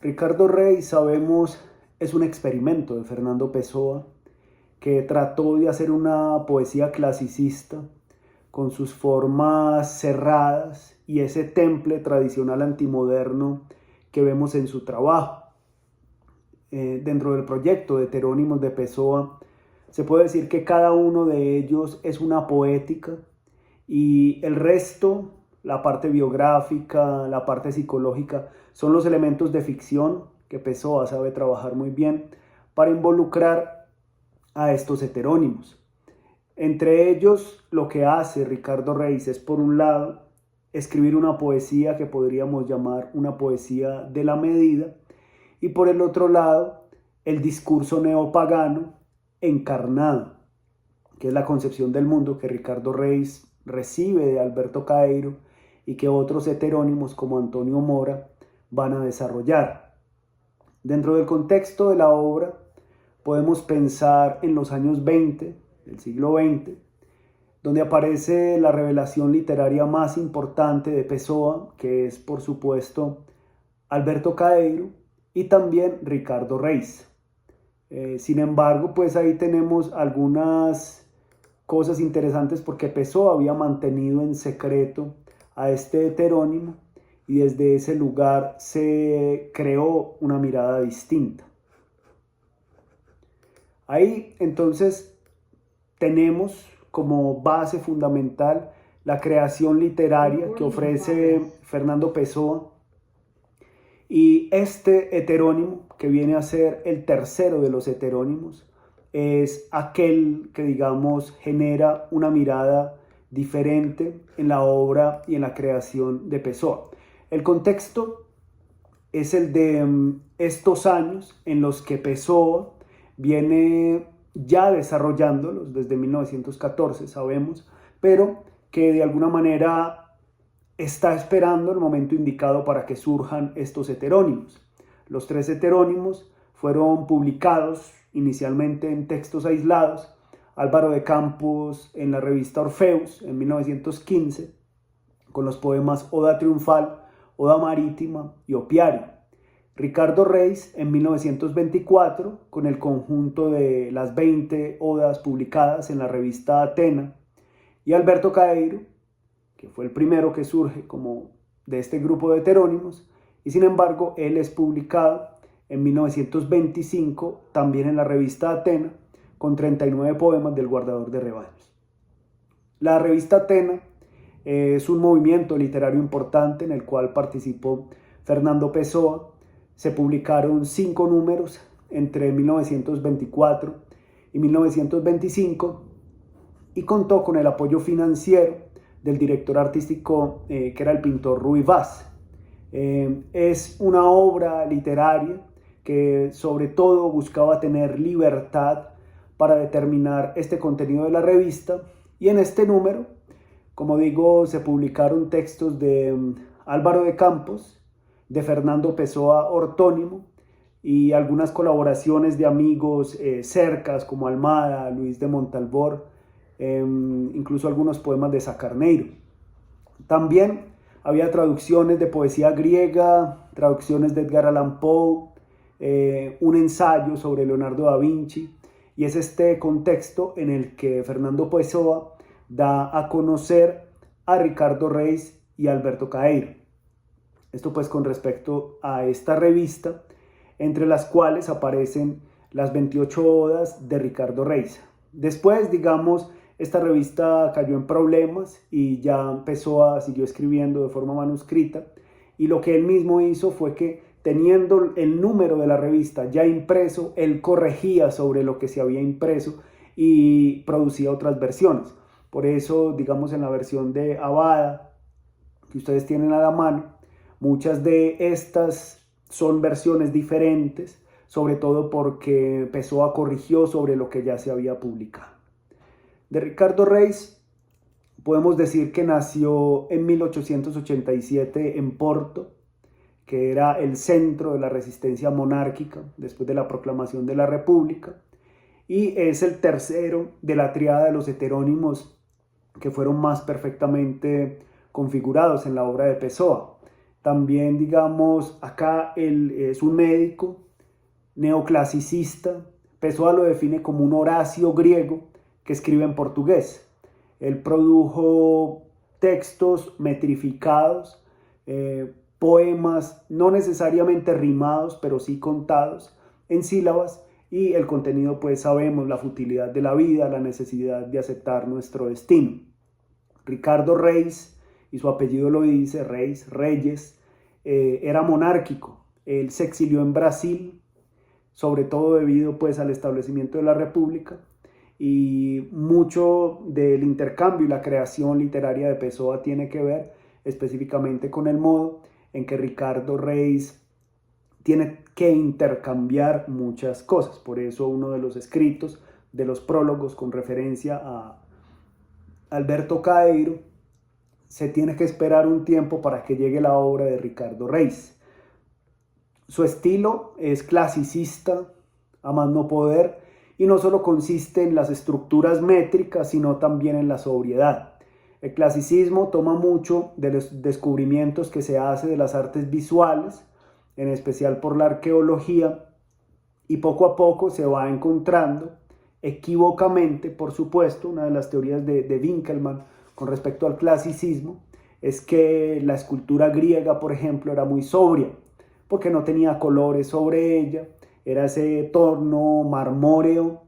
Ricardo Rey, sabemos, es un experimento de Fernando Pessoa que trató de hacer una poesía clasicista con sus formas cerradas y ese temple tradicional antimoderno que vemos en su trabajo. Dentro del proyecto de Heterónimos de Pessoa, se puede decir que cada uno de ellos es una poética y el resto, la parte biográfica, la parte psicológica, son los elementos de ficción que Pessoa sabe trabajar muy bien para involucrar a estos heterónimos. Entre ellos, lo que hace Ricardo Reis es, por un lado, escribir una poesía que podríamos llamar una poesía de la medida, y por el otro lado, el discurso neopagano encarnado, que es la concepción del mundo que Ricardo Reis recibe de Alberto Caeiro y que otros heterónimos como Antonio Mora van a desarrollar. Dentro del contexto de la obra, podemos pensar en los años 20 del siglo XX, donde aparece la revelación literaria más importante de Pessoa, que es, por supuesto, Alberto Caeiro y también Ricardo Reis. Sin embargo, pues ahí tenemos algunas cosas interesantes porque Pessoa había mantenido en secreto a este heterónimo y desde ese lugar se creó una mirada distinta. Ahí entonces tenemos como base fundamental la creación literaria que ofrece Fernando Pessoa y este heterónimo, que viene a ser el tercero de los heterónimos, es aquel que, digamos, genera una mirada diferente en la obra y en la creación de Pessoa. El contexto es el de estos años en los que Pessoa viene ya desarrollándolos desde 1914, sabemos, pero que de alguna manera está esperando el momento indicado para que surjan estos heterónimos. Los tres heterónimos fueron publicados inicialmente en textos aislados, Álvaro de Campos en la revista Orfeus en 1915, con los poemas Oda Triunfal, Oda Marítima y Opiario. Ricardo Reis en 1924 con el conjunto de las 20 odas publicadas en la revista Atena, y Alberto Caeiro, que fue el primero que surge como de este grupo de heterónimos, y sin embargo él es publicado en 1925 también en la revista Atena con 39 poemas del guardador de rebaños. La revista Atena es un movimiento literario importante en el cual participó Fernando Pessoa. Se publicaron 5 números entre 1924 y 1925 y contó con el apoyo financiero del director artístico que era el pintor Ruy Vaz. Es una obra literaria que sobre todo buscaba tener libertad para determinar este contenido de la revista, y en este número, como digo, se publicaron textos de Álvaro de Campos, de Fernando Pessoa Ortónimo y algunas colaboraciones de amigos cercas como Almada, Luis de Montalbor, incluso algunos poemas de Sacarneiro. También había traducciones de poesía griega, traducciones de Edgar Allan Poe, un ensayo sobre Leonardo da Vinci, y es este contexto en el que Fernando Pessoa da a conocer a Ricardo Reis y Alberto Caeiro. Esto pues con respecto a esta revista, entre las cuales aparecen las 28 odas de Ricardo Reis. Después, digamos, esta revista cayó en problemas y ya Pessoa siguió escribiendo de forma manuscrita, y lo que él mismo hizo fue que, teniendo el número de la revista ya impreso, él corregía sobre lo que se había impreso y producía otras versiones. Por eso, digamos, en la versión de Abada, que ustedes tienen a la mano, muchas de estas son versiones diferentes, sobre todo porque Pessoa corrigió sobre lo que ya se había publicado. De Ricardo Reis podemos decir que nació en 1887 en Porto, que era el centro de la resistencia monárquica después de la proclamación de la República, y es el tercero de la tríada de los heterónimos que fueron más perfectamente configurados en la obra de Pessoa. También, digamos, acá él es un médico neoclasicista. Pessoa lo define como un Horacio griego que escribe en portugués. Él produjo textos metrificados, poemas no necesariamente rimados, pero sí contados en sílabas, y el contenido, pues sabemos, la futilidad de la vida, la necesidad de aceptar nuestro destino. Ricardo Reis, y su apellido lo dice, Reis, Reyes, era monárquico. Él se exilió en Brasil, sobre todo debido pues al establecimiento de la República, y mucho del intercambio y la creación literaria de Pessoa tiene que ver específicamente con el modo en que Ricardo Reis tiene que intercambiar muchas cosas. Por eso uno de los escritos, de los prólogos con referencia a Alberto Caeiro, se tiene que esperar un tiempo para que llegue la obra de Ricardo Reis. Su estilo es clasicista, a más no poder, y no solo consiste en las estructuras métricas, sino también en la sobriedad. El clasicismo toma mucho de los descubrimientos que se hace de las artes visuales, en especial por la arqueología, y poco a poco se va encontrando, equívocamente, por supuesto, una de las teorías de Winckelmann con respecto al clasicismo, es que la escultura griega, por ejemplo, era muy sobria, porque no tenía colores sobre ella, era ese tono marmóreo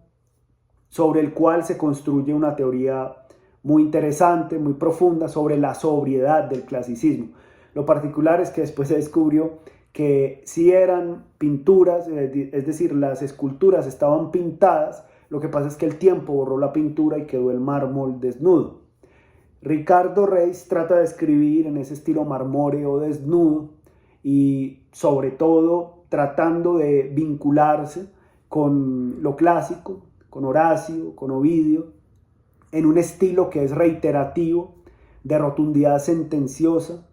sobre el cual se construye una teoría muy interesante, muy profunda sobre la sobriedad del clasicismo. Lo particular es que después se descubrió que sí eran pinturas, es decir, las esculturas estaban pintadas, lo que pasa es que el tiempo borró la pintura y quedó el mármol desnudo. Ricardo Reis trata de escribir en ese estilo marmóreo desnudo y sobre todo tratando de vincularse con lo clásico, con Horacio, con Ovidio, en un estilo que es reiterativo, de rotundidad sentenciosa.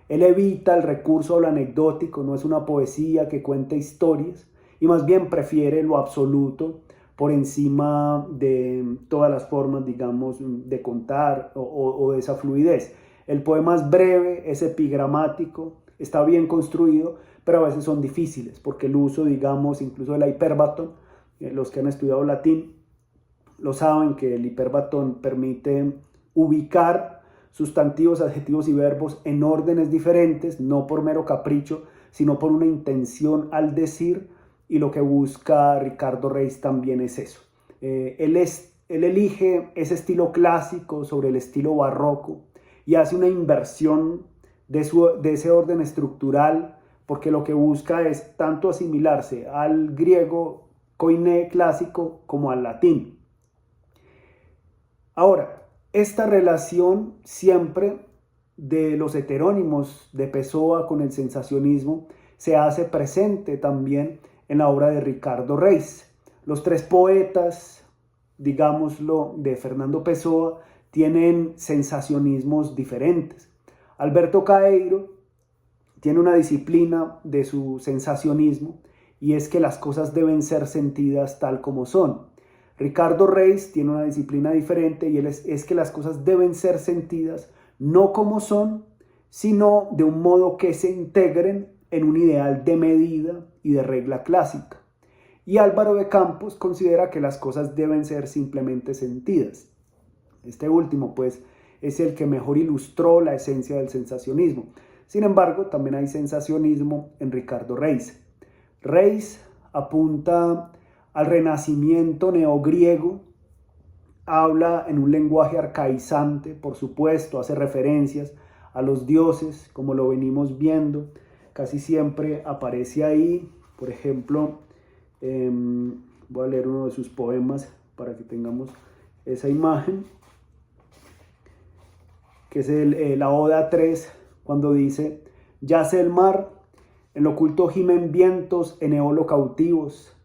Él evita el recurso al anecdótico, no es una poesía que cuenta historias, y más bien prefiere lo absoluto por encima de todas las formas, digamos, de contar o de esa fluidez. El poema es breve, es epigramático, está bien construido, pero a veces son difíciles, porque el uso, digamos, incluso de la hiperbatón, los que han estudiado latín lo saben, que el hiperbatón permite ubicar sustantivos, adjetivos y verbos en órdenes diferentes, no por mero capricho, sino por una intención al decir, y lo que busca Ricardo Reis también es eso. Él elige ese estilo clásico sobre el estilo barroco y hace una inversión de ese orden estructural, porque lo que busca es tanto asimilarse al griego koiné clásico como al latín. Ahora, esta relación siempre de los heterónimos de Pessoa con el sensacionismo se hace presente también en la obra de Ricardo Reis. Los tres poetas, digámoslo, de Fernando Pessoa tienen sensacionismos diferentes. Alberto Caeiro tiene una disciplina de su sensacionismo, y es que las cosas deben ser sentidas tal como son. Ricardo Reis tiene una disciplina diferente, y es que las cosas deben ser sentidas no como son, sino de un modo que se integren en un ideal de medida y de regla clásica. Y Álvaro de Campos considera que las cosas deben ser simplemente sentidas. Este último, pues, es el que mejor ilustró la esencia del sensacionismo. Sin embargo, también hay sensacionismo en Ricardo Reis. Reis apunta al renacimiento neogriego, habla en un lenguaje arcaizante, por supuesto, hace referencias a los dioses, como lo venimos viendo, casi siempre aparece ahí. Por ejemplo, voy a leer uno de sus poemas para que tengamos esa imagen, que es la Oda 3, cuando dice: yace el mar, en lo oculto gimen vientos en eolo cautivos,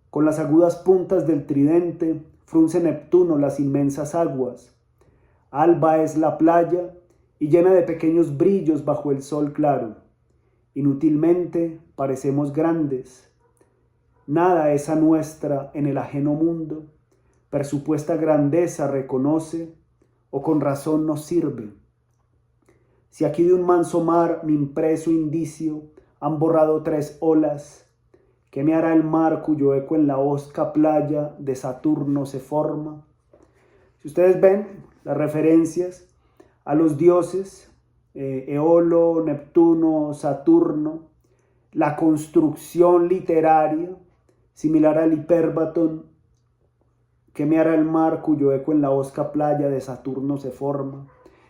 con las agudas puntas del tridente frunce Neptuno las inmensas aguas. Alba es la playa y llena de pequeños brillos bajo el sol claro. Inútilmente parecemos grandes. Nada es a nuestra en el ajeno mundo. Presupuesta grandeza reconoce o con razón nos sirve. Si aquí de un manso mar mi impreso indicio han borrado 3 olas, ¿qué me hará el mar cuyo eco en la hosca playa de Saturno se forma? Si ustedes ven las referencias a los dioses, Eolo, Neptuno, Saturno, la construcción literaria, similar al Hipérbaton, ¿qué me hará el mar cuyo eco en la hosca playa de Saturno se forma?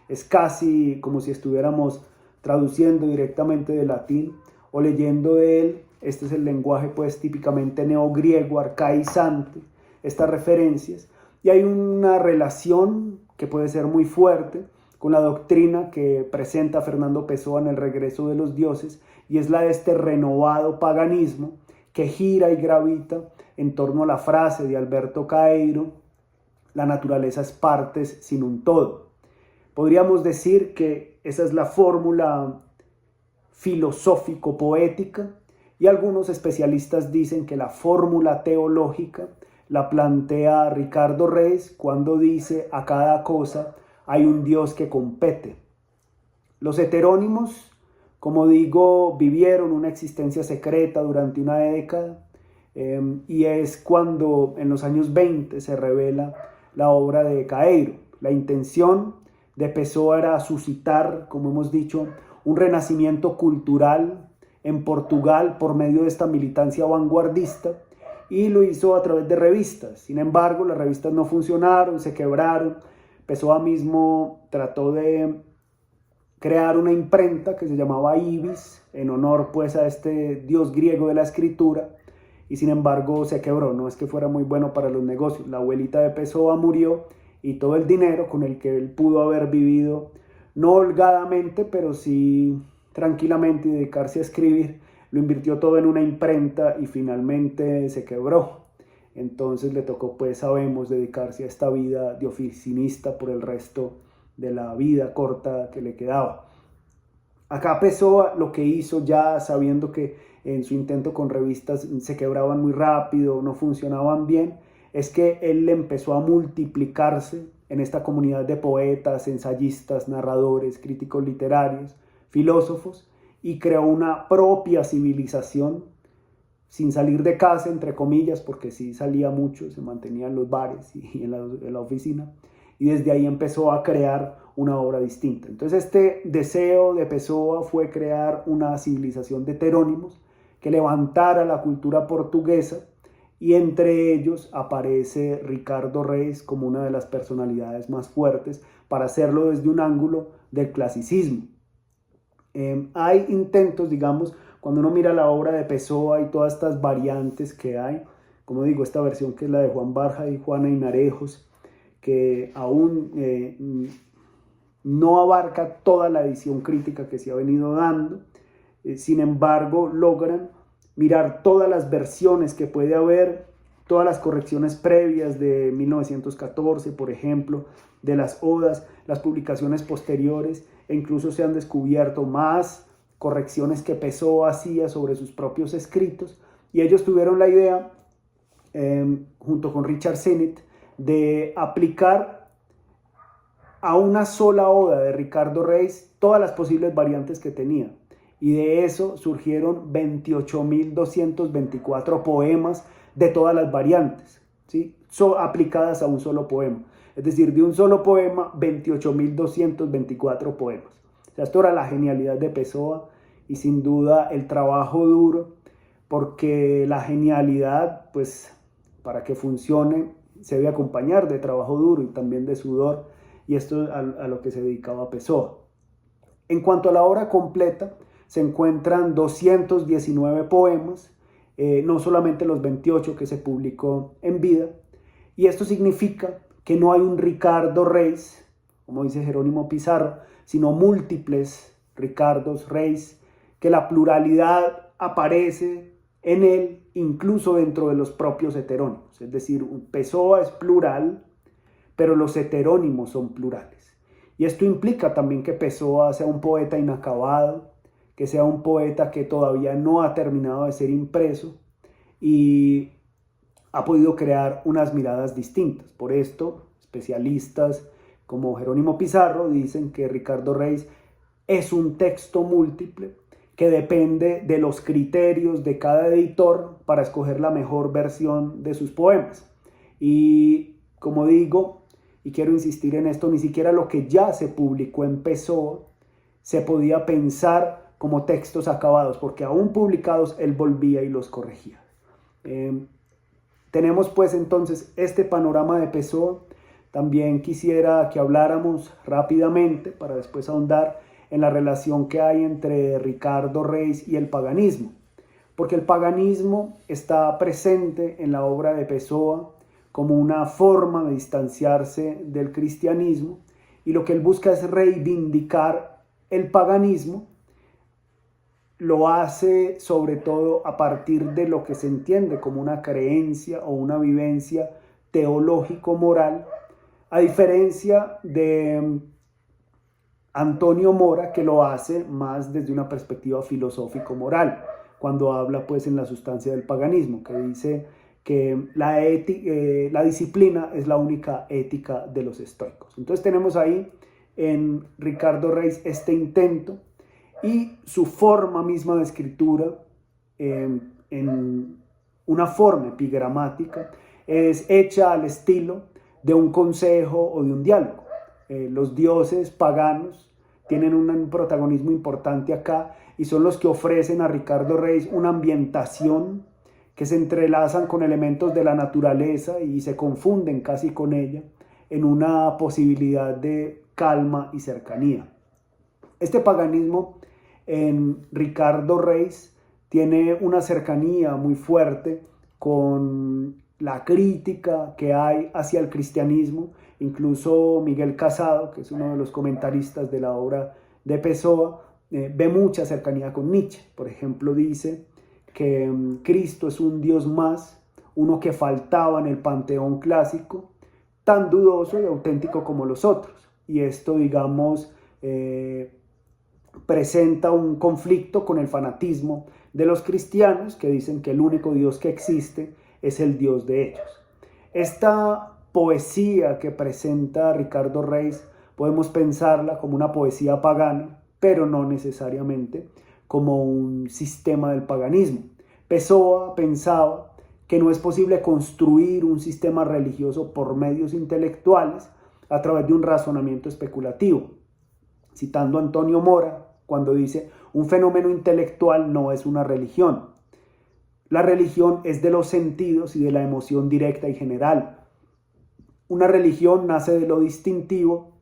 Es casi como si estuviéramos traduciendo directamente del latín o leyendo de él. Este es el lenguaje pues típicamente neogriego, arcaizante, estas referencias. Y hay una relación que puede ser muy fuerte con la doctrina que presenta Fernando Pessoa en El regreso de los dioses, y es la de este renovado paganismo que gira y gravita en torno a la frase de Alberto Caeiro: la naturaleza es partes sin un todo. Podríamos decir que esa es la fórmula filosófico-poética, y algunos especialistas dicen que la fórmula teológica la plantea Ricardo Reis cuando dice: a cada cosa hay un Dios que compete. Los heterónimos, como digo, vivieron una existencia secreta durante una década, y es cuando en los años 20 se revela la obra de Caeiro. La intención de Pessoa era suscitar, como hemos dicho, un renacimiento cultural en Portugal por medio de esta militancia vanguardista, y lo hizo a través de revistas. Sin embargo, las revistas no funcionaron, se quebraron. Pessoa mismo trató de crear una imprenta que se llamaba Ibis, en honor pues a este dios griego de la escritura, y sin embargo se quebró. No es que fuera muy bueno para los negocios. La abuelita de Pessoa murió y todo el dinero con el que él pudo haber vivido, no holgadamente, pero sí tranquilamente, y dedicarse a escribir, lo invirtió todo en una imprenta y finalmente se quebró. Entonces le tocó, pues sabemos, dedicarse a esta vida de oficinista por el resto de la vida corta que le quedaba. Acá Pessoa lo que hizo, ya sabiendo que en su intento con revistas se quebraban muy rápido, no funcionaban bien, es que él empezó a multiplicarse en esta comunidad de poetas, ensayistas, narradores, críticos literarios, filósofos, y creó una propia civilización sin salir de casa, entre comillas, porque sí salía mucho, se mantenía en los bares y en la oficina, y desde ahí empezó a crear una obra distinta. Entonces este deseo de Pessoa fue crear una civilización de heterónimos que levantara la cultura portuguesa, y entre ellos aparece Ricardo Reis como una de las personalidades más fuertes para hacerlo desde un ángulo del clasicismo. Hay intentos, digamos, cuando uno mira la obra de Pessoa y todas estas variantes que hay, como digo, esta versión que es la de Juan Barja y Juana Hinarejos, que aún no abarca toda la edición crítica que se ha venido dando, sin embargo logran mirar todas las versiones que puede haber, todas las correcciones previas de 1914, por ejemplo, de las odas, las publicaciones posteriores, e incluso se han descubierto más correcciones que Pessoa hacía sobre sus propios escritos, y ellos tuvieron la idea, junto con Richard Sennett, de aplicar a una sola oda de Ricardo Reis todas las posibles variantes que tenía. Y de eso surgieron 28.224 poemas de todas las variantes, ¿sí? Aplicadas a un solo poema. Es decir, de un solo poema, 28.224 poemas. O sea, esto era la genialidad de Pessoa, y sin duda el trabajo duro, porque la genialidad, pues, para que funcione, se debe acompañar de trabajo duro y también de sudor, y esto es a lo que se dedicaba Pessoa. En cuanto a la obra completa, se encuentran 219 poemas, no solamente los 28 que se publicó en vida, y esto significa que no hay un Ricardo Reis, como dice Jerónimo Pizarro, sino múltiples Ricardos Reis, que la pluralidad aparece en él incluso dentro de los propios heterónimos. Es decir, Pessoa es plural, pero los heterónimos son plurales. Y esto implica también que Pessoa sea un poeta inacabado, que sea un poeta que todavía no ha terminado de ser impreso y ha podido crear unas miradas distintas. Por esto, especialistas como Jerónimo Pizarro dicen que Ricardo Reis es un texto múltiple que depende de los criterios de cada editor para escoger la mejor versión de sus poemas. Y como digo, y quiero insistir en esto, ni siquiera lo que ya se publicó en Pessoa se podía pensar como textos acabados, porque aún publicados él volvía y los corregía. Tenemos pues entonces este panorama de Pessoa. También quisiera que habláramos rápidamente, para después ahondar en la relación que hay entre Ricardo Reis y el paganismo, porque el paganismo está presente en la obra de Pessoa como una forma de distanciarse del cristianismo, y lo que él busca es reivindicar el paganismo. Lo hace sobre todo a partir de lo que se entiende como una creencia o una vivencia teológico-moral, a diferencia de Antonio Mora, que lo hace más desde una perspectiva filosófico-moral, cuando habla pues en La sustancia del paganismo, que dice que la disciplina es la única ética de los estoicos. Entonces tenemos ahí en Ricardo Reis este intento, y su forma misma de escritura, en una forma epigramática, es hecha al estilo de un consejo o de un diálogo. Los dioses paganos tienen un protagonismo importante acá, y son los que ofrecen a Ricardo Reis una ambientación que se entrelazan con elementos de la naturaleza y se confunden casi con ella en una posibilidad de calma y cercanía. Este paganismo en Ricardo Reis tiene una cercanía muy fuerte con la crítica que hay hacia el cristianismo. Incluso Miguel Casado, que es uno de los comentaristas de la obra de Pessoa, ve mucha cercanía con Nietzsche. Por ejemplo, dice que Cristo es un Dios más, uno que faltaba en el panteón clásico, tan dudoso y auténtico como los otros. Y esto, digamos, presenta un conflicto con el fanatismo de los cristianos, que dicen que el único Dios que existe es el Dios de ellos. Esta poesía que presenta Ricardo Reis podemos pensarla como una poesía pagana, pero no necesariamente como un sistema del paganismo. Pessoa pensaba que no es posible construir un sistema religioso por medios intelectuales a través de un razonamiento especulativo. Citando a Antonio Mora, cuando dice: un fenómeno intelectual no es una religión. La religión es de los sentidos y de la emoción directa y general. Una religión nace de lo distintivo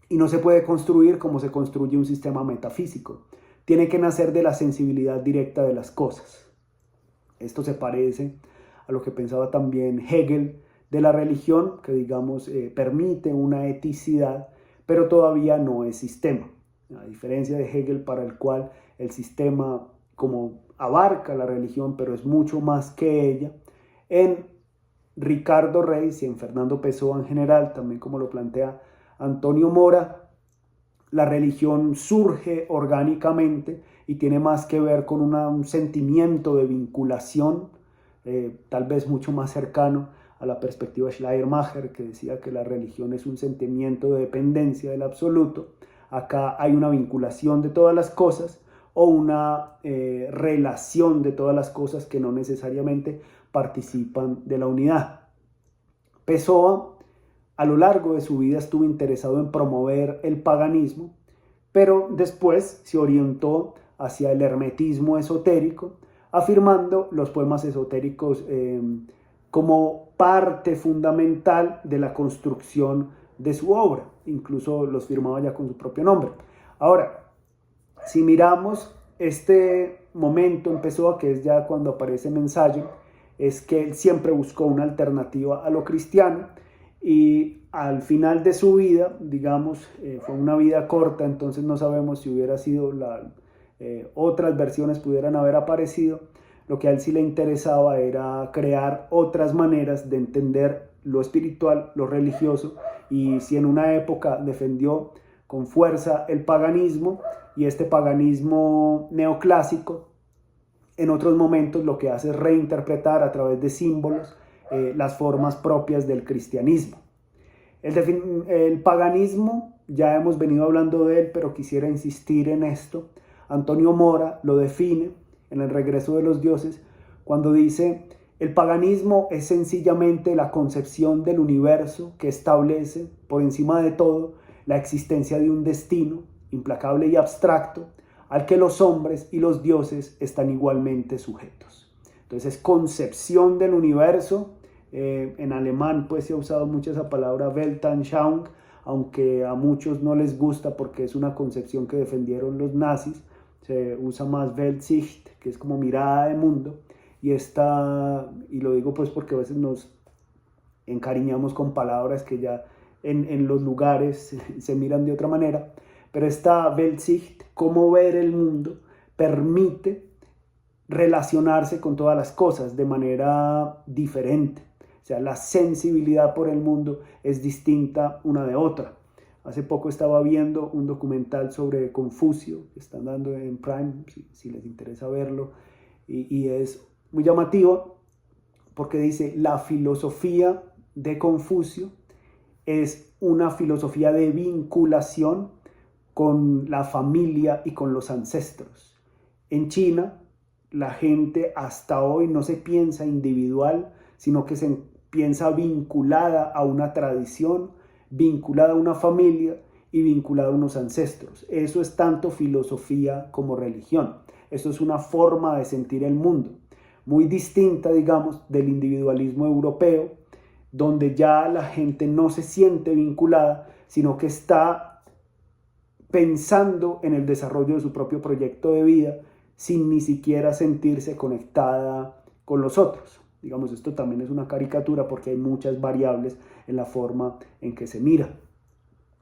y no se puede construir como se construye un sistema metafísico. Tiene que nacer de la sensibilidad directa de las cosas. Esto se parece a lo que pensaba también Hegel de la religión, que digamos permite una eticidad, pero todavía no es sistema. A diferencia de Hegel, para el cual el sistema como abarca la religión, pero es mucho más que ella, en Ricardo Reis y en Fernando Pessoa en general, también como lo plantea Antonio Mora, la religión surge orgánicamente y tiene más que ver con un sentimiento de vinculación, tal vez mucho más cercano a la perspectiva de Schleiermacher, que decía que la religión es un sentimiento de dependencia del absoluto. Acá hay una vinculación de todas las cosas, o una relación de todas las cosas que no necesariamente participan de la unidad. Pessoa a lo largo de su vida estuvo interesado en promover el paganismo, pero después se orientó hacia el hermetismo esotérico, afirmando los poemas esotéricos como parte fundamental de la construcción de su obra. Incluso los firmaba ya con su propio nombre. Ahora, si miramos este momento en Pessoa, que es ya cuando aparece Mensaje, es que él siempre buscó una alternativa a lo cristiano, y al final de su vida, digamos, fue una vida corta, entonces no sabemos si hubiera sido otras versiones pudieran haber aparecido. Lo que a él sí le interesaba era crear otras maneras de entender lo espiritual, lo religioso, y si en una época defendió con fuerza el paganismo y este paganismo neoclásico, en otros momentos lo que hace es reinterpretar a través de símbolos las formas propias del cristianismo. El paganismo, ya hemos venido hablando de él, pero quisiera insistir en esto. Antonio Mora lo define en El regreso de los dioses cuando dice: el paganismo es sencillamente la concepción del universo que establece, por encima de todo, la existencia de un destino implacable y abstracto al que los hombres y los dioses están igualmente sujetos. Entonces, concepción del universo. En alemán pues se ha usado mucho esa palabra Weltanschauung, aunque a muchos no les gusta porque es una concepción que defendieron los nazis. Se usa más Weltsicht, que es como mirada de mundo, y lo digo pues porque a veces nos encariñamos con palabras que ya en los lugares se miran de otra manera, pero esta Weltsicht, cómo ver el mundo, permite relacionarse con todas las cosas de manera diferente. O sea, la sensibilidad por el mundo es distinta una de otra. Hace poco estaba viendo un documental sobre Confucio, que están dando en Prime, si les interesa verlo, y es muy llamativo porque dice: la filosofía de Confucio es una filosofía de vinculación con la familia y con los ancestros. En China, la gente hasta hoy no se piensa individual, sino que se piensa vinculada a una tradición, vinculada a una familia y vinculada a unos ancestros. Eso es tanto filosofía como religión. Eso es una forma de sentir el mundo, muy distinta, digamos, del individualismo europeo, donde ya la gente no se siente vinculada, sino que está pensando en el desarrollo de su propio proyecto de vida, sin ni siquiera sentirse conectada con los otros. Digamos, esto también es una caricatura porque hay muchas variables en la forma en que se mira.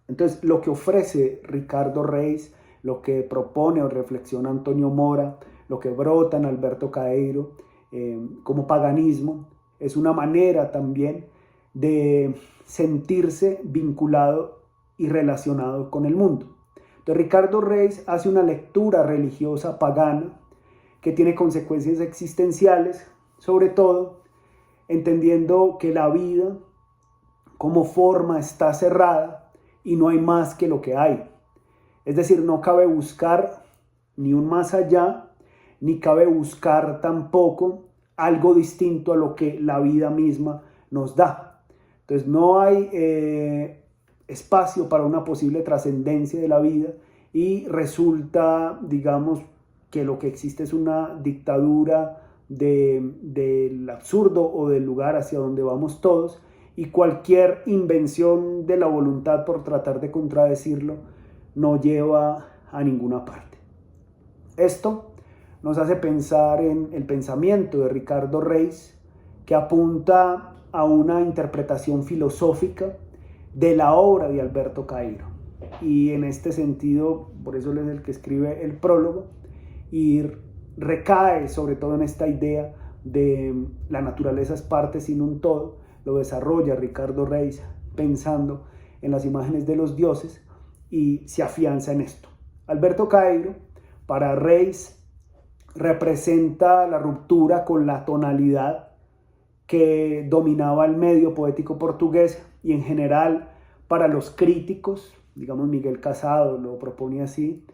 Entonces, lo que ofrece Ricardo Reis, lo que propone o reflexiona Antonio Mora, lo que brota en Alberto Caeiro como paganismo, es una manera también de sentirse vinculado y relacionado con el mundo. Entonces, Ricardo Reis hace una lectura religiosa pagana que tiene consecuencias existenciales, sobre todo entendiendo que la vida como forma está cerrada y no hay más que lo que hay. Es decir, no cabe buscar ni un más allá, ni cabe buscar tampoco algo distinto a lo que la vida misma nos da. Entonces no hay espacio para una posible trascendencia de la vida y resulta, digamos, que lo que existe es una dictadura del absurdo o del lugar hacia donde vamos todos, y cualquier invención de la voluntad por tratar de contradecirlo no lleva a ninguna parte. Esto nos hace pensar en el pensamiento de Ricardo Reis, que apunta a una interpretación filosófica de la obra de Alberto Caeiro. Y en este sentido, por eso él es el que escribe el prólogo, y recae sobre todo en esta idea de la naturaleza es parte sin un todo. Lo desarrolla Ricardo Reis pensando en las imágenes de los dioses y se afianza en esto. Alberto Caeiro, para Reis, representa la ruptura con la tonalidad que dominaba el medio poético portugués, y en general para los críticos, digamos Miguel Casado lo propone así,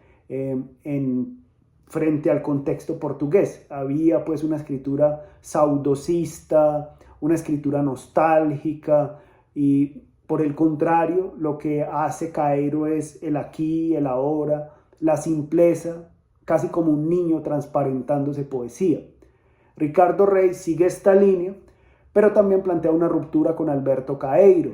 frente al contexto portugués. Había pues una escritura saudosista, una escritura nostálgica, y por el contrario, lo que hace Caeiro es el aquí, el ahora, la simpleza, casi como un niño transparentándose poesía. Ricardo Reis sigue esta línea, pero también plantea una ruptura con Alberto Caeiro,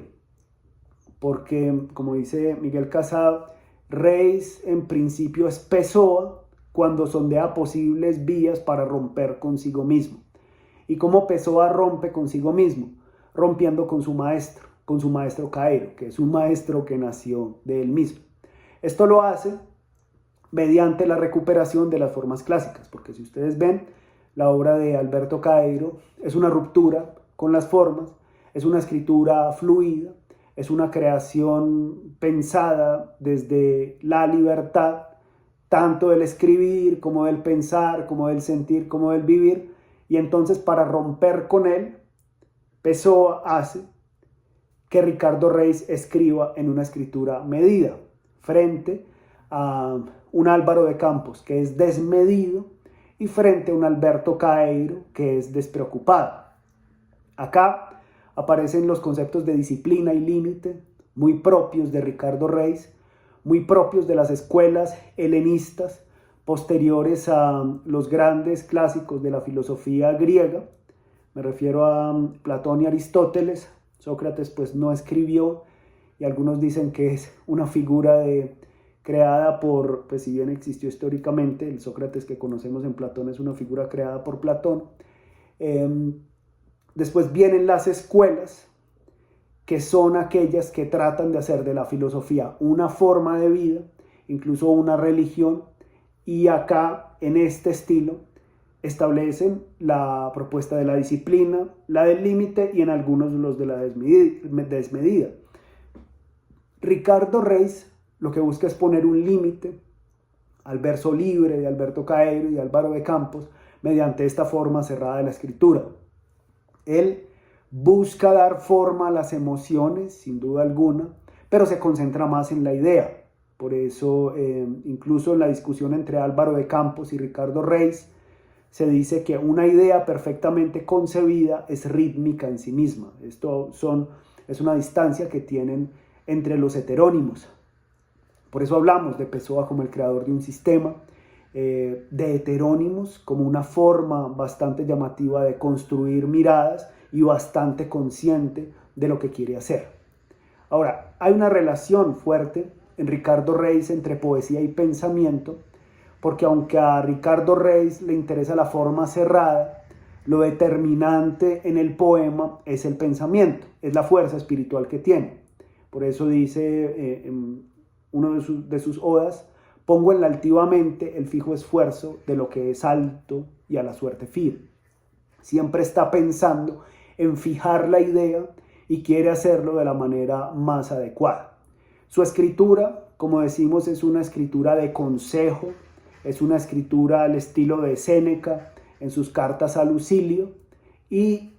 porque, como dice Miguel Casado, Reis en principio es Pessoa cuando sondea posibles vías para romper consigo mismo. ¿Y cómo Pessoa rompe consigo mismo? Rompiendo con su maestro Caeiro, que es un maestro que nació de él mismo. Esto lo hace mediante la recuperación de las formas clásicas, porque si ustedes ven, la obra de Alberto Caeiro es una ruptura con las formas, es una escritura fluida, es una creación pensada desde la libertad, tanto del escribir como del pensar, como del sentir, como del vivir, y entonces para romper con él, Pessoa hace que Ricardo Reis escriba en una escritura medida. frente a un Álvaro de Campos que es desmedido y frente a un Alberto Caeiro que es despreocupado. Acá aparecen los conceptos de disciplina y límite, muy propios de Ricardo Reis, muy propios de las escuelas helenistas posteriores a los grandes clásicos de la filosofía griega. Me refiero a Platón y Aristóteles. Sócrates pues no escribió, y algunos dicen que es una figura creada por, pues si bien existió históricamente, el Sócrates que conocemos en Platón es una figura creada por Platón. Después vienen las escuelas, que son aquellas que tratan de hacer de la filosofía una forma de vida, incluso una religión, y acá en este estilo establecen la propuesta de la disciplina, la del límite y en algunos los de la desmedida. Ricardo Reis lo que busca es poner un límite al verso libre de Alberto Caeiro y Álvaro de Campos mediante esta forma cerrada de la escritura. Él busca dar forma a las emociones, sin duda alguna, pero se concentra más en la idea. Por eso, incluso en la discusión entre Álvaro de Campos y Ricardo Reis, se dice que una idea perfectamente concebida es rítmica en sí misma. Es una distancia que tienen entre los heterónimos. Por eso hablamos de Pessoa como el creador de un sistema, de heterónimos como una forma bastante llamativa de construir miradas y bastante consciente de lo que quiere hacer. Ahora, hay una relación fuerte en Ricardo Reis entre poesía y pensamiento, porque aunque a Ricardo Reis le interesa la forma cerrada, lo determinante en el poema es el pensamiento, es la fuerza espiritual que tiene. Por eso dice en uno de sus odas: pongo en la altiva mente el fijo esfuerzo de lo que es alto y a la suerte firme. Siempre está pensando en fijar la idea y quiere hacerlo de la manera más adecuada. Su escritura, como decimos, es una escritura de consejo, es una escritura al estilo de Séneca en sus cartas a Lucilio, y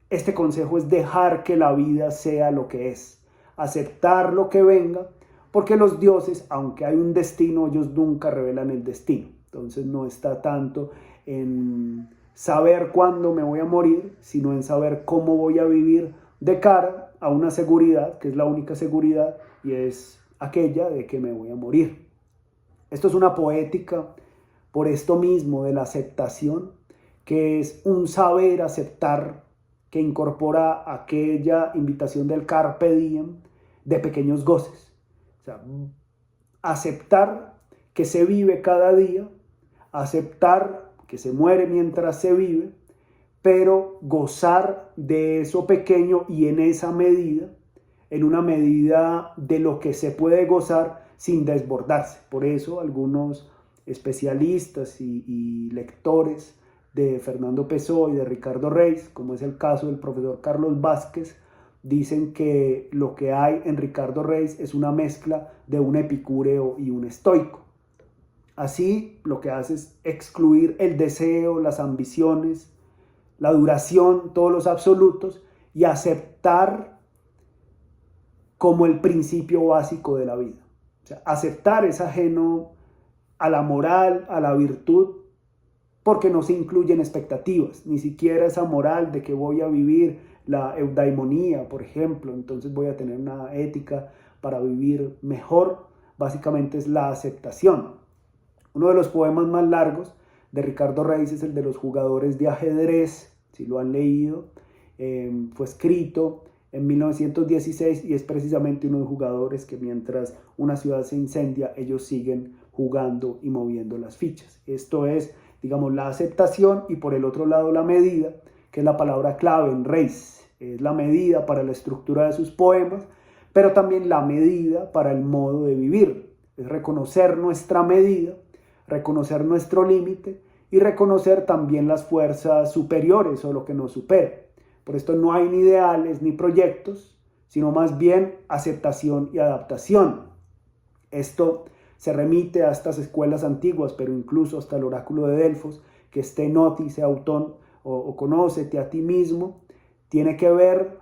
este consejo es dejar que la vida sea lo que es, aceptar lo que venga, porque los dioses, aunque hay un destino, ellos nunca revelan el destino. Entonces no está tanto en saber cuándo me voy a morir, sino en saber cómo voy a vivir de cara a una seguridad, que es la única seguridad, y es aquella de que me voy a morir. Esto es una poética por esto mismo de la aceptación, que es un saber aceptar que incorpora aquella invitación del carpe diem de pequeños goces. O sea, aceptar que se vive cada día, aceptar que se muere mientras se vive, pero gozar de eso pequeño y en esa medida, en una medida de lo que se puede gozar sin desbordarse. Por eso algunos especialistas y lectores de Fernando Pessoa y de Ricardo Reis, como es el caso del profesor Carlos Vázquez, dicen que lo que hay en Ricardo Reis es una mezcla de un epicúreo y un estoico. Así, lo que hace es excluir el deseo, las ambiciones, la duración, todos los absolutos, y aceptar como el principio básico de la vida. O sea, aceptar es ajeno a la moral, a la virtud, porque no se incluyen expectativas, ni siquiera esa moral de que voy a vivir la eudaimonía, por ejemplo, entonces voy a tener una ética para vivir mejor. Básicamente es la aceptación. Uno de los poemas más largos de Ricardo Reis es el de los jugadores de ajedrez, si lo han leído. Fue escrito en 1916 y es precisamente uno de los jugadores que mientras una ciudad se incendia, ellos siguen jugando y moviendo las fichas. Esto es, digamos, la aceptación, y por el otro lado la medida, que es la palabra clave en Reis. Es la medida para la estructura de sus poemas, pero también la medida para el modo de vivir. Es reconocer nuestra medida, reconocer nuestro límite y reconocer también las fuerzas superiores o lo que nos supera. Por esto no hay ni ideales ni proyectos, sino más bien aceptación y adaptación. Esto se remite a estas escuelas antiguas, pero incluso hasta el oráculo de Delfos, que este noti se autón o conócete a ti mismo, tiene que ver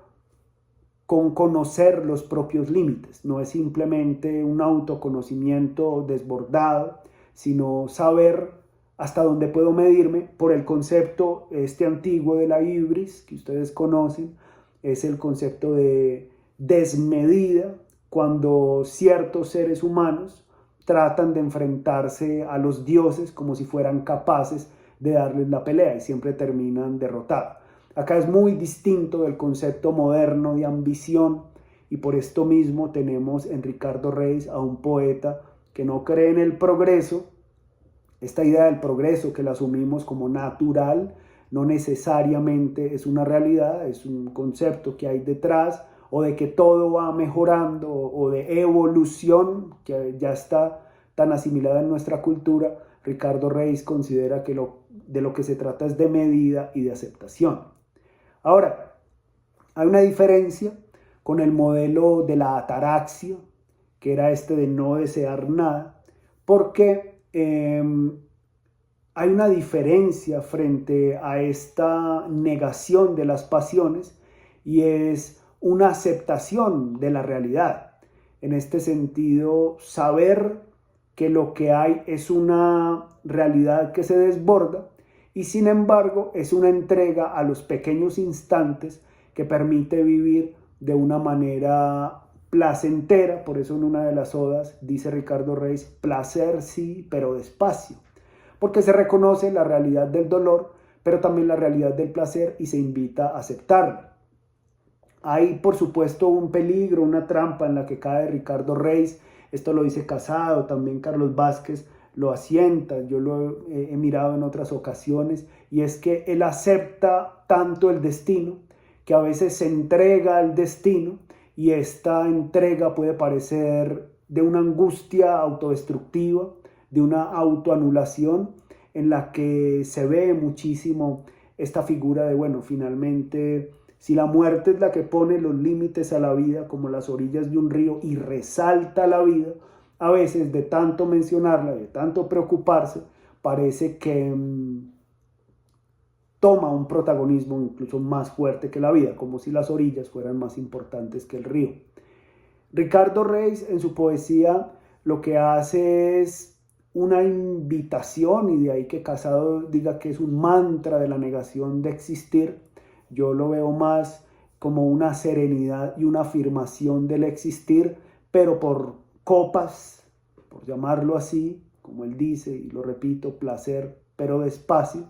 con conocer los propios límites. No es simplemente un autoconocimiento desbordado, sino saber hasta dónde puedo medirme por el concepto antiguo de la hibris, que ustedes conocen, es el concepto de desmedida, cuando ciertos seres humanos tratan de enfrentarse a los dioses como si fueran capaces de darles la pelea y siempre terminan derrotados. Acá es muy distinto del concepto moderno de ambición y por esto mismo tenemos en Ricardo Reis a un poeta que no cree en el progreso. Esta idea del progreso que la asumimos como natural no necesariamente es una realidad, es un concepto que hay detrás, o de que todo va mejorando, o de evolución que ya está tan asimilada en nuestra cultura. Ricardo Reis considera que de lo que se trata es de medida y de aceptación. Ahora, hay una diferencia con el modelo de la ataraxia, que era de no desear nada, porque hay una diferencia frente a esta negación de las pasiones y es una aceptación de la realidad. En este sentido, saber que lo que hay es una realidad que se desborda y sin embargo es una entrega a los pequeños instantes que permite vivir de una manera placentera. Por eso en una de las odas dice Ricardo Reis, placer sí, pero despacio, porque se reconoce la realidad del dolor, pero también la realidad del placer y se invita a aceptarlo. Hay, por supuesto, un peligro, una trampa en la que cae Ricardo Reis. Esto lo dice Casado, también Carlos Vázquez lo asienta, yo lo he mirado en otras ocasiones, y es que él acepta tanto el destino que a veces se entrega al destino y esta entrega puede parecer de una angustia autodestructiva, de una autoanulación en la que se ve muchísimo esta figura de, bueno, finalmente, si la muerte es la que pone los límites a la vida, como las orillas de un río, y resalta la vida, a veces de tanto mencionarla, de tanto preocuparse, parece que toma un protagonismo incluso más fuerte que la vida, como si las orillas fueran más importantes que el río. Ricardo Reis en su poesía lo que hace es una invitación, y de ahí que Casado diga que es un mantra de la negación de existir. Yo lo veo más como una serenidad y una afirmación del existir, pero por copas, por llamarlo así, como él dice, y lo repito, placer, pero despacio,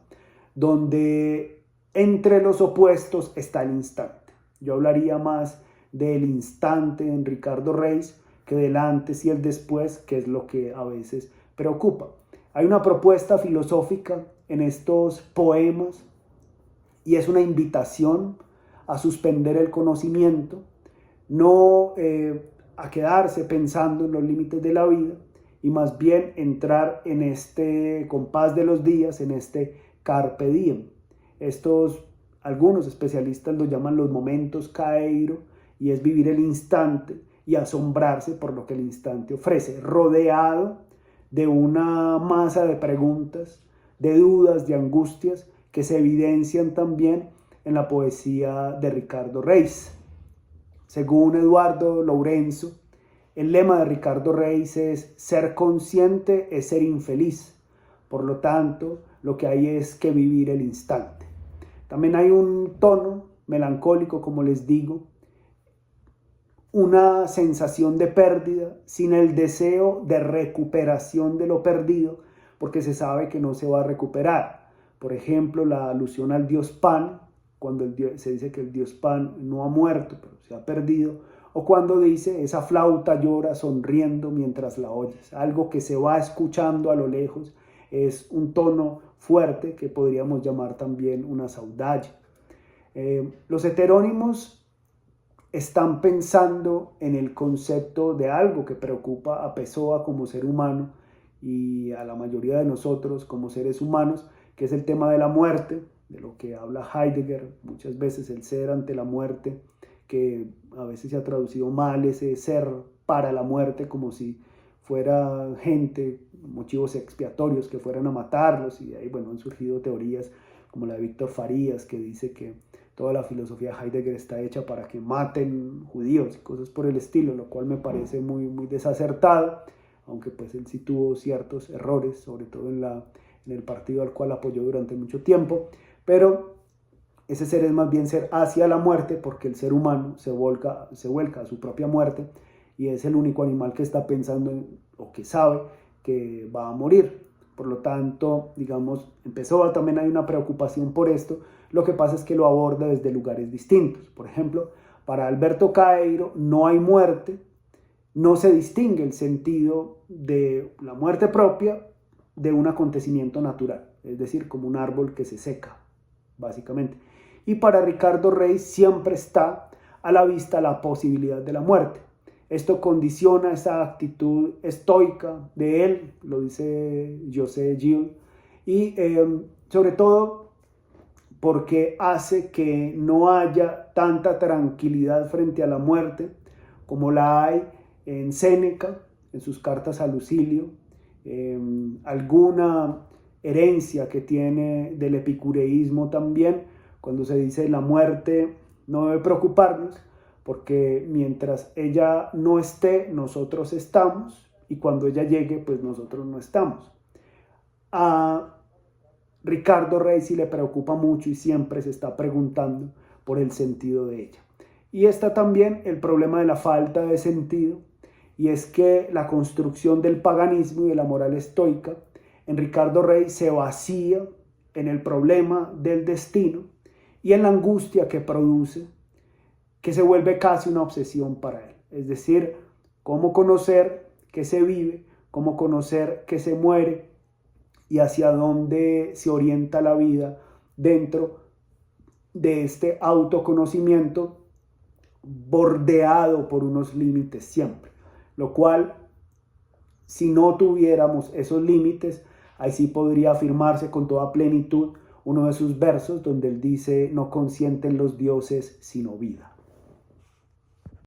donde entre los opuestos está el instante. Yo hablaría más del instante en Ricardo Reis que del antes y el después, que es lo que a veces preocupa. Hay una propuesta filosófica en estos poemas y es una invitación a suspender el conocimiento, no a quedarse pensando en los límites de la vida y más bien entrar en este compás de los días, en este carpe diem. Algunos especialistas lo llaman los momentos caeiro, y es vivir el instante y asombrarse por lo que el instante ofrece, rodeado de una masa de preguntas, de dudas, de angustias que se evidencian también en la poesía de Ricardo Reis. Según Eduardo Lourenço, el lema de Ricardo Reis es: ser consciente es ser infeliz. Por lo tanto, lo que hay es que vivir el instante. También hay un tono melancólico, como les digo, una sensación de pérdida sin el deseo de recuperación de lo perdido, porque se sabe que no se va a recuperar. Por ejemplo, la alusión al dios Pan, cuando se dice que el dios Pan no ha muerto, pero se ha perdido, o cuando dice esa flauta llora sonriendo mientras la oyes, algo que se va escuchando a lo lejos. Es un tono fuerte que podríamos llamar también una saudade. Los heterónimos están pensando en el concepto de algo que preocupa a Pessoa como ser humano y a la mayoría de nosotros como seres humanos, que es el tema de la muerte, de lo que habla Heidegger, muchas veces el ser ante la muerte, que a veces se ha traducido mal ese ser para la muerte, como si fuera gente, motivos expiatorios que fueran a matarlos, y de ahí, bueno, han surgido teorías como la de Víctor Farías, que dice que toda la filosofía de Heidegger está hecha para que maten judíos y cosas por el estilo, lo cual me parece muy, muy desacertado, aunque pues él sí tuvo ciertos errores, sobre todo en el partido al cual apoyó durante mucho tiempo, pero ese ser es más bien ser hacia la muerte, porque el ser humano se vuelca a su propia muerte y es el único animal que está pensando o que sabe que va a morir. Por lo tanto, digamos, también hay una preocupación por esto. Lo que pasa es que lo aborda desde lugares distintos. Por ejemplo, para Alberto Caeiro no hay muerte, no se distingue el sentido de la muerte propia de un acontecimiento natural, es decir, como un árbol que se seca, básicamente. Y para Ricardo Rey siempre está a la vista la posibilidad de la muerte. Esto condiciona esa actitud estoica de él, lo dice José Gil, y sobre todo porque hace que no haya tanta tranquilidad frente a la muerte como la hay en Séneca, en sus cartas a Lucilio, alguna herencia que tiene del epicureísmo también, cuando se dice la muerte no debe preocuparnos, porque mientras ella no esté, nosotros estamos, y cuando ella llegue, pues nosotros no estamos. A Ricardo Rey sí le preocupa mucho y siempre se está preguntando por el sentido de ella. Y está también el problema de la falta de sentido, y es que la construcción del paganismo y de la moral estoica en Ricardo Rey se vacía en el problema del destino y en la angustia que produce, que se vuelve casi una obsesión para él. Es decir, cómo conocer que se vive, cómo conocer que se muere y hacia dónde se orienta la vida dentro de este autoconocimiento bordeado por unos límites siempre. Lo cual, si no tuviéramos esos límites, ahí sí podría afirmarse con toda plenitud uno de sus versos donde él dice: no consienten los dioses sino vida.